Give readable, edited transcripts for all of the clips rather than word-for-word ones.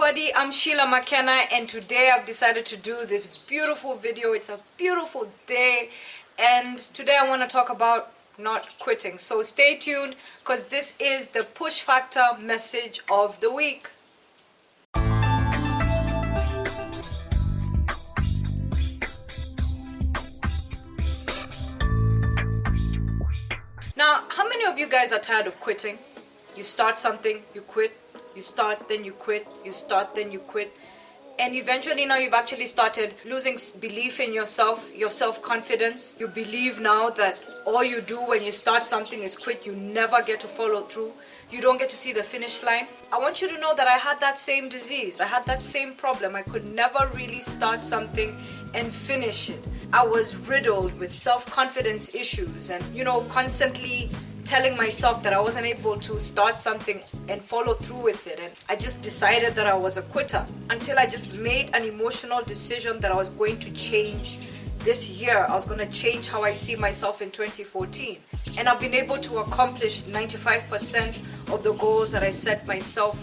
everybody, I'm Sheila McKenna, and today I've decided to do this beautiful video. It's a beautiful day, and today I want to talk about not quitting. So stay tuned, because this is the push factor message of the week. Now, how many of you guys are tired of quitting? You start something, you quit. You start, then you quit. You start, then you quit. And eventually now you've actually started losing belief in yourself, your self-confidence. You believe now that all you do when you start something is quit. You never get to follow through. You don't get to see the finish line. I want you to know that I had that same disease. I had that same problem. I could never really start something and finish it. I was riddled with self-confidence issues and, constantly telling myself that I wasn't able to start something and follow through with it. And I just decided that I was a quitter until I just made an emotional decision that I was going to change this year. I was going to change how I see myself in 2014. And I've been able to accomplish 95% of the goals that I set myself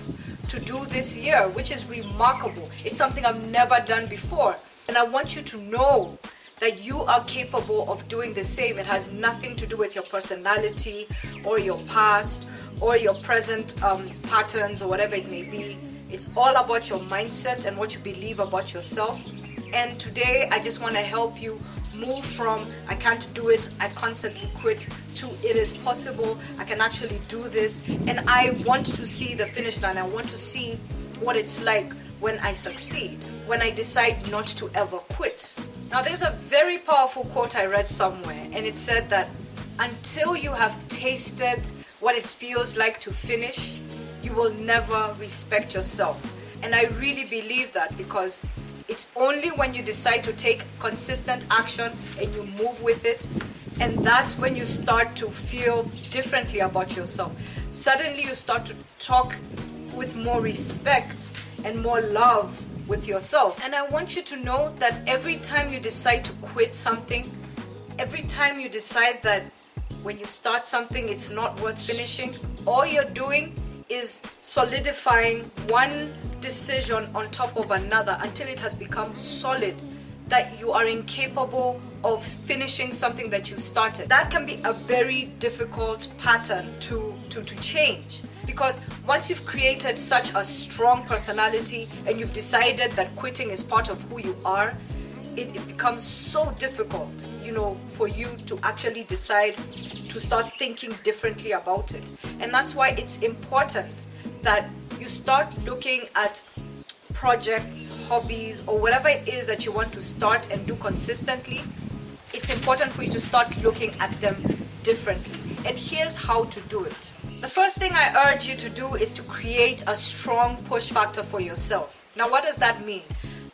to do this year, which is remarkable. It's something I've never done before. And I want you to know that you are capable of doing the same. It has nothing to do with your personality or your past or your present patterns or whatever it may be. It's all about your mindset and what you believe about yourself. And today I just want to help you move from I can't do it, I constantly quit, to it is possible, I can actually do this, and I want to see the finish line. I want to see what it's like when I succeed, when I decide not to ever quit. Now, there's a very powerful quote I read somewhere, and it said that until you have tasted what it feels like to finish, you will never respect yourself. And I really believe that, because it's only when you decide to take consistent action and you move with it, and that's when you start to feel differently about yourself. Suddenly you start to talk with more respect and more love with yourself. And I want you to know that every time you decide to quit something, every time you decide that when you start something it's not worth finishing, all you're doing is solidifying one decision on top of another until it has become solid that you are incapable of finishing something that you started. That can be a very difficult pattern to change, because once you've created such a strong personality and you've decided that quitting is part of who you are, it becomes so difficult, for you to actually decide to start thinking differently about it. And that's why it's important that you start looking at projects, hobbies, or whatever it is that you want to start and do consistently. It's important for you to start looking at them differently. And here's how to do it. The first thing I urge you to do is to create a strong push factor for yourself. Now, what does that mean?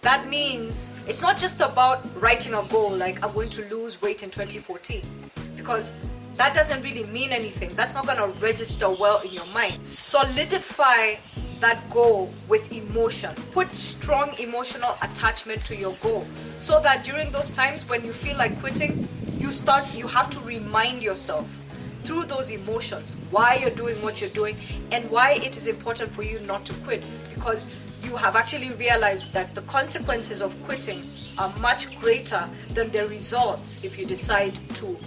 That means it's not just about writing a goal like I'm going to lose weight in 2014, because that doesn't really mean anything. That's not going to register well in your mind. Solidify that goal with emotion. Put strong emotional attachment to your goal, so that during those times when you feel like quitting, you have to remind yourself through those emotions why you're doing what you're doing and why it is important for you not to quit, because you have actually realized that the consequences of quitting are much greater than the results if you decide to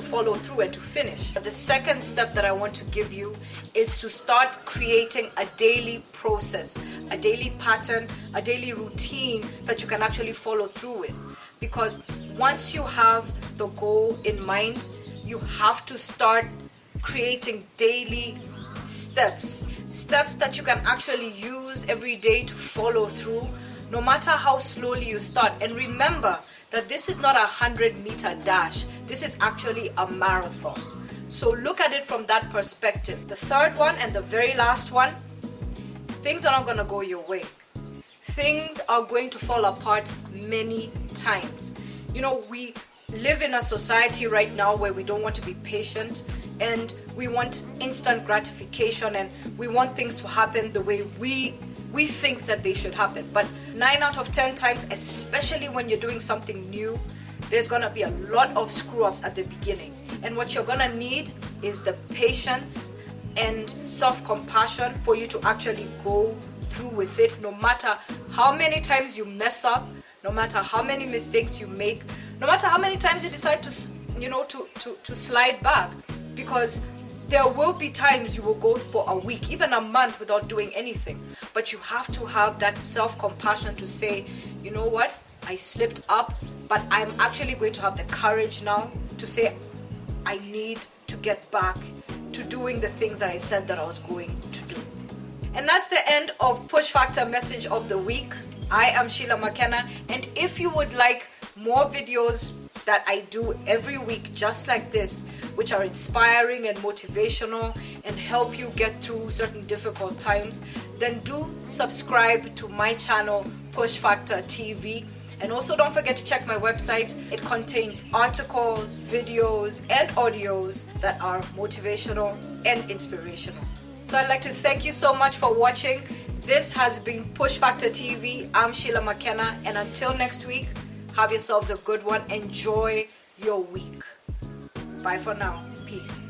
follow through and to finish. The second step that I want to give you is to start creating a daily process, a daily pattern, a daily routine that you can actually follow through with. Because once you have the goal in mind, you have to start creating daily steps that you can actually use every day to follow through, no matter how slowly you start. And remember that this is not a 100-meter dash. This is actually a marathon. So look at it from that perspective. The third one and the very last one, things are not going to go your way. Things are going to fall apart many times. We live in a society right now where we don't want to be patient, and we want instant gratification, and we want things to happen the way we think that they should happen. But 9 out of 10 times, especially when you're doing something new, there's gonna be a lot of screw-ups at the beginning. And what you're gonna need is the patience and self-compassion for you to actually go through with it, no matter how many times you mess up, no matter how many mistakes you make, no matter how many times you decide to slide back, because there will be times you will go for a week, even a month without doing anything. But you have to have that self-compassion to say, you know what, I slipped up, but I'm actually going to have the courage now to say, I need to get back to doing the things that I said that I was going to do. And that's the end of Push Factor Message of the Week. I am Sheila McKenna, and if you would like more videos that I do every week just like this, which are inspiring and motivational and help you get through certain difficult times, then do subscribe to my channel, Push Factor TV. And also don't forget to check my website. It contains articles, videos, and audios that are motivational and inspirational. So I'd like to thank you so much for watching. This has been Push Factor TV. I'm Sheila McKenna, and until next week, have yourselves a good one. Enjoy your week. Bye for now. Peace.